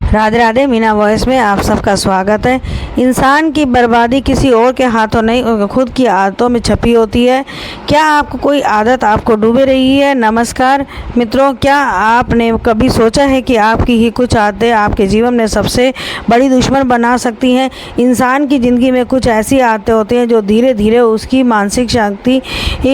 Radhe Radhe. Meena voice में आप सबका स्वागत है। इंसान की बर्बादी किसी और के हाथों नहीं, खुद की आदतों में छपी होती है। क्या आपको कोई आदत आपको डूबे रही है? नमस्कार मित्रों, क्या आपने कभी सोचा है कि आपकी ही कुछ आदतें आपके जीवन में सबसे बड़ी दुश्मन बना सकती हैं? इंसान की ज़िंदगी में कुछ ऐसी आदतें होती हैं जो धीरे धीरे उसकी मानसिक शक्ति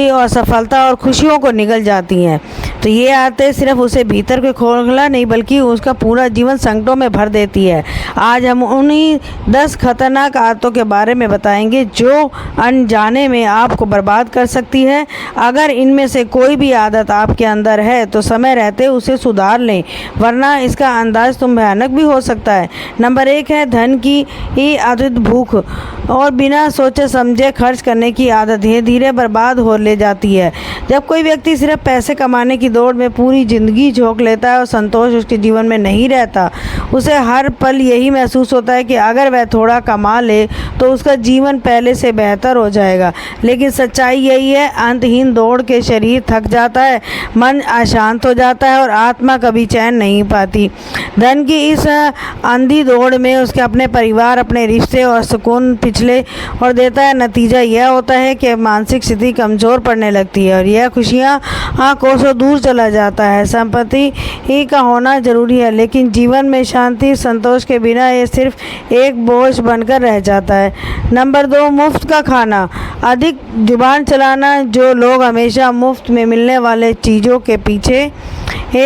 और सफलता और खुशियों को निगल जाती हैं। तो ये आदतें सिर्फ उसे भीतर के खोखला नहीं बल्कि उसका पूरा जीवन संकटों में भर देती है। आज हम उन्हीं 10 खतरनाक आदतों के बारे में बताएंगे जो अनजाने में आपको बर्बाद कर सकती है। अगर इनमें से कोई भी आदत आपके अंदर है तो समय रहते उसे सुधार लें, वरना इसका अंदाज तुम भयानक भी हो सकता है। नंबर 1 है धन की अत्यधिक भूख और बिना सोचे समझे खर्च करने की आदत धीरे धीरे बर्बाद हो ले जाती है। जब कोई व्यक्ति सिर्फ पैसे कमाने की दौड़ में पूरी ज़िंदगी झोंक लेता है और संतोष उसके जीवन में नहीं रहता, उसे हर पल यही महसूस होता है कि अगर वह थोड़ा कमा ले तो उसका जीवन पहले से बेहतर हो जाएगा। लेकिन सच्चाई यही है, अंतहीन दौड़ के शरीर थक जाता है, मन अशांत हो जाता है और आत्मा कभी चैन नहीं पाती। धन की इस अंधी दौड़ में उसके अपने परिवार, अपने रिश्ते और सुकून पिछले और देता है। नतीजा यह होता है कि मानसिक स्थिति कमज़ोर पड़ने लगती है और यह खुशियाँ कोसों दूर चला जाता है। संपत्ति ही का होना जरूरी है, लेकिन जीवन में शांति संतोष के बिना ये सिर्फ एक बोझ बनकर रह जाता है। नंबर 2, मुफ्त का खाना। अधिक जुबान चलाना। जो लोग हमेशा मुफ्त में मिलने वाले चीज़ों के पीछे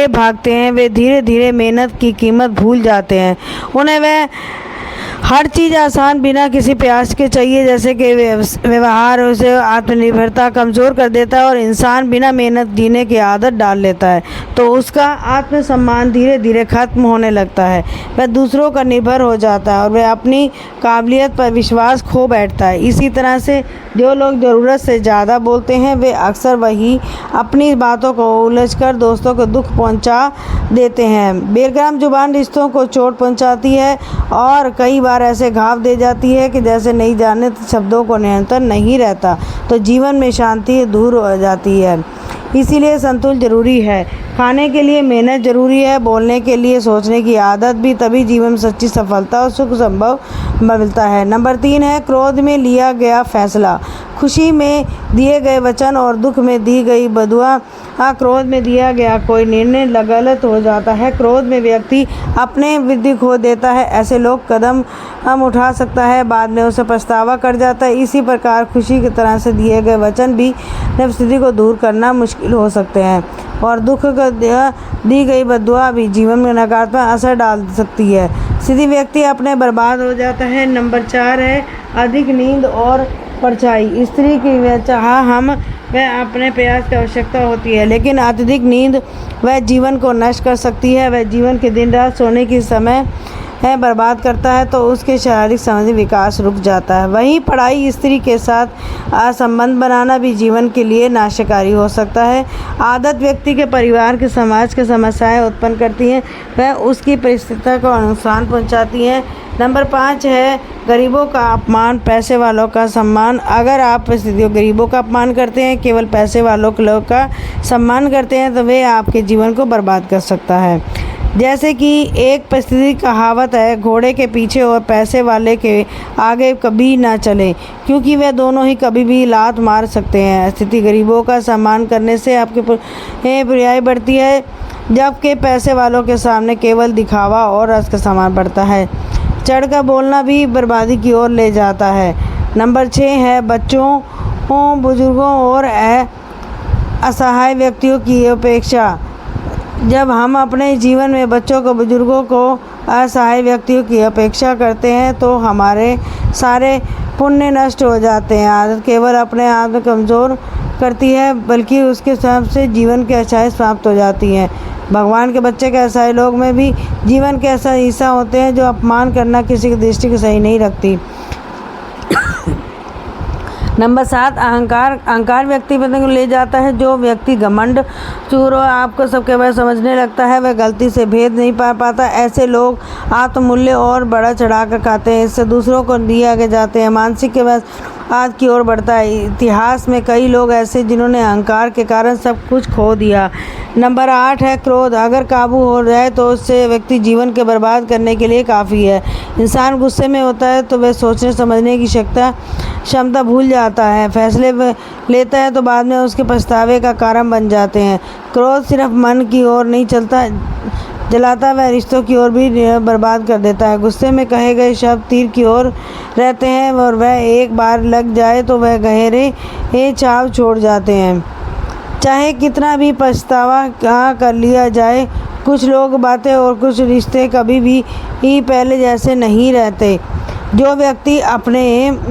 भागते हैं वे धीरे धीरे मेहनत की कीमत भूल जाते हैं। उन्हें वह हर चीज़ आसान बिना किसी प्रयास के चाहिए, जैसे कि व्यवहार उसे आत्मनिर्भरता कमज़ोर कर देता है और इंसान बिना मेहनत जीने की आदत डाल लेता है तो उसका आत्मसम्मान धीरे धीरे खत्म होने लगता है। वह दूसरों का निर्भर हो जाता है और वह अपनी काबिलियत पर विश्वास खो बैठता है। इसी तरह से जो लोग ज़रूरत से ज़्यादा बोलते हैं वे अक्सर वही अपनी बातों को उलझकर दोस्तों को दुख पहुंचा देते हैं। बेरहम जुबान रिश्तों को चोट पहुंचाती है और कई बार ऐसे घाव दे जाती है कि जैसे नहीं जाने शब्दों को नियंत्रण नहीं रहता तो जीवन में शांति दूर हो जाती है। इसीलिए संतुलन जरूरी है। खाने के लिए मेहनत जरूरी है, बोलने के लिए सोचने की आदत भी, तभी जीवन में सच्ची सफलता और सुख संभव मिलता है। नंबर 3 है क्रोध में लिया गया फैसला। खुशी में दिए गए वचन और दुख में दी गई बदुआ। क्रोध में दिया गया कोई निर्णय गलत हो जाता है। क्रोध में व्यक्ति अपने बुद्धि खो देता है। ऐसे लोग कदम उठा सकता है, बाद में उसे पछतावा कर जाता है। इसी प्रकार खुशी की तरह से दिए गए वचन भी स्थिति को दूर करना मुश्किल हो सकते हैं और दुख को दी गई बदुआ भी जीवन में नकारात्मक असर डाल सकती है। सीधी व्यक्ति अपने बर्बाद हो जाता है। नंबर 4 है अधिक नींद और परछाई। स्त्री की चाह हम वह अपने प्रयास की आवश्यकता होती है, लेकिन अत्यधिक नींद वह जीवन को नष्ट कर सकती है। वह जीवन के दिन रात सोने की समय बर्बाद करता है तो उसके शारीरिक सामाजिक विकास रुक जाता है। वहीं पढ़ाई, स्त्री के साथ संबंध बनाना भी जीवन के लिए नाशकारी हो सकता है। आदत व्यक्ति के परिवार के समाज के समस्याएं उत्पन्न करती हैं, वह उसकी परिस्थिति को नुकसान पहुंचाती हैं। नंबर 5 है गरीबों का अपमान, पैसे वालों का सम्मान। अगर आप परिस्थितियों गरीबों का अपमान करते हैं, केवल पैसे वालों के लोग का सम्मान करते हैं तो वे आपके जीवन को बर्बाद कर सकता है। जैसे कि एक परिस्थिति कहावत है, घोड़े के पीछे और पैसे वाले के आगे कभी ना चले, क्योंकि वे दोनों ही कभी भी लात मार सकते हैं। स्थिति गरीबों का सम्मान करने से आपकी बुराई बढ़ती है, जबकि पैसे वालों के सामने केवल दिखावा और रस का सामान बढ़ता है। चढ़कर बोलना भी बर्बादी की ओर ले जाता है। नंबर 6 है बच्चों, बुजुर्गों और असहाय व्यक्तियों की अपेक्षा। जब हम अपने जीवन में बच्चों को, बुजुर्गों को, असहाय व्यक्तियों की अपेक्षा करते हैं तो हमारे सारे पुण्य नष्ट हो जाते हैं। आदत केवल अपने आप में कमज़ोर करती है बल्कि उसके हिसाब से जीवन के अच्छाई समाप्त हो जाती हैं। भगवान के बच्चे के ऐसे लोग में भी जीवन के ऐसा हिस्सा होते हैं जो अपमान करना किसी की दृष्टि को सही नहीं रखती। नंबर 7 अहंकार। अहंकार व्यक्ति को ले जाता है। जो व्यक्ति घमंड चूर और आपको सबके बारे समझने लगता है वह गलती से भेद नहीं पा पाता। ऐसे लोग आत्ममूल्य और बड़ा चढ़ा कर खाते हैं, इससे दूसरों को दिए आगे जाते हैं। मानसिक के बाद आदि की ओर बढ़ता है। इतिहास में कई लोग ऐसे जिन्होंने अहंकार के कारण सब कुछ खो दिया। नंबर 8 है क्रोध। अगर काबू हो जाए तो उससे व्यक्ति जीवन के बर्बाद करने के लिए काफ़ी है। इंसान गुस्से में होता है तो वह सोचने समझने की क्षमता भूल जाता है, फैसले लेता है तो बाद में उसके पछतावे का कारण बन जाते हैं। क्रोध सिर्फ मन की ओर नहीं जलाता, वह रिश्तों की ओर भी बर्बाद कर देता है। गुस्से में कहे गए शब्द तीर की ओर रहते हैं और वह एक बार लग जाए तो वह गहरे छाप छोड़ जाते हैं, चाहे कितना भी पछतावा कर लिया जाए। कुछ लोग बातें और कुछ रिश्ते कभी भी पहले जैसे नहीं रहते। जो व्यक्ति अपने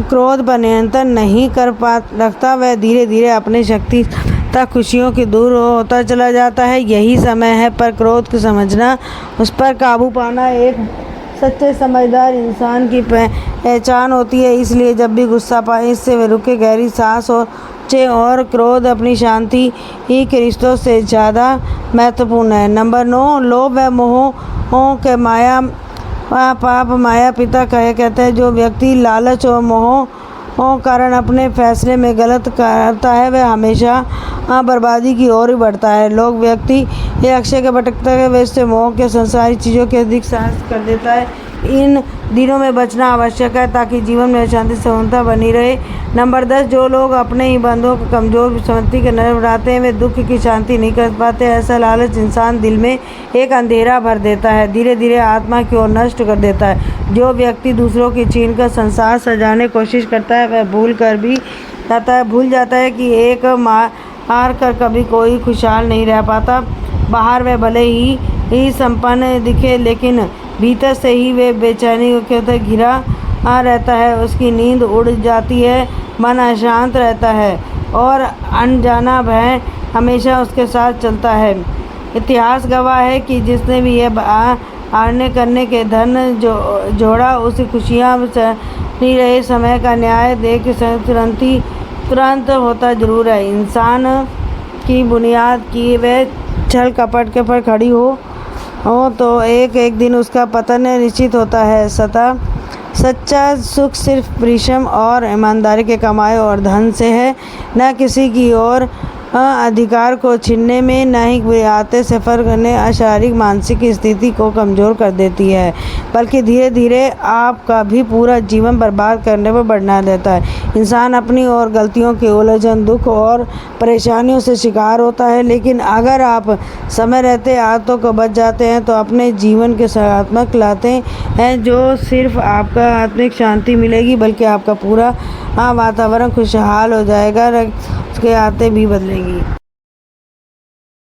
क्रोध पर नियंत्रण नहीं कर रखता वह धीरे धीरे अपनी शक्ति तक खुशियों की दूर होता चला जाता है। यही समय है पर क्रोध को समझना, उस पर काबू पाना एक सच्चे समझदार इंसान की पहचान होती है। इसलिए जब भी गुस्सा पाए इससे वे रुके, गहरी सांस और क्रोध अपनी शांति के रिश्तों से ज़्यादा महत्वपूर्ण है। नंबर 9 लोभ व मोह के माया पाप माया पिता कहते हैं। जो व्यक्ति लालच और मोह कारण अपने फैसले में गलत करता है वह हमेशा बर्बादी की ओर ही बढ़ता है। लोग व्यक्ति ये अक्षय के भटकता है, वह इससे मोह के संसारी चीज़ों के अधिक साहस कर देता है। इन दिनों में बचना आवश्यक है ताकि जीवन में शांति संपन्नता बनी रहे। नंबर 10 जो लोग अपने ही बंधों को कमज़ोर विसंगति के नजर बनाते हैं वे दुख की शांति नहीं कर पाते। ऐसा लालच इंसान दिल में एक अंधेरा भर देता है, धीरे धीरे आत्मा की ओर नष्ट कर देता है। जो व्यक्ति दूसरों की छीन कर संसार सजाने की कोशिश करता है वह भूल जाता है कि एक मार कर कभी कोई खुशहाल नहीं रह पाता। बाहर वह भले ही संपन्न दिखे लेकिन भीतर से ही वे बेचैनी के घिरा रहता है। उसकी नींद उड़ जाती है, मन अशांत रहता है और अनजाना भय हमेशा उसके साथ चलता है। इतिहास गवाह है कि जिसने भी यह आने करने के धन जोड़ा उसे खुशियाँ नहीं रहे। समय का न्याय देख तुरंत होता जरूर है। इंसान की बुनियाद की वह छल कपट के पर खड़ी हो तो एक दिन उसका पतन निश्चित होता है। सच्चा सुख सिर्फ परिश्रम और ईमानदारी के कमाए और धन से है, न किसी की ओर अधिकार को छीनने में, न ही बुराते सफ़र करने शारीरिक मानसिक स्थिति को कमज़ोर कर देती है, बल्कि धीरे धीरे आपका भी पूरा जीवन बर्बाद करने पर बढ़ना देता है। इंसान अपनी और गलतियों के उलझन, दुख और परेशानियों से शिकार होता है, लेकिन अगर आप समय रहते आदतों को बच जाते हैं तो अपने जीवन के सकारात्मक लाते हैं, जो सिर्फ आपका आत्मिक शांति मिलेगी बल्कि आपका पूरा वातावरण खुशहाल हो जाएगा, उसके आते भी बदलेंगी।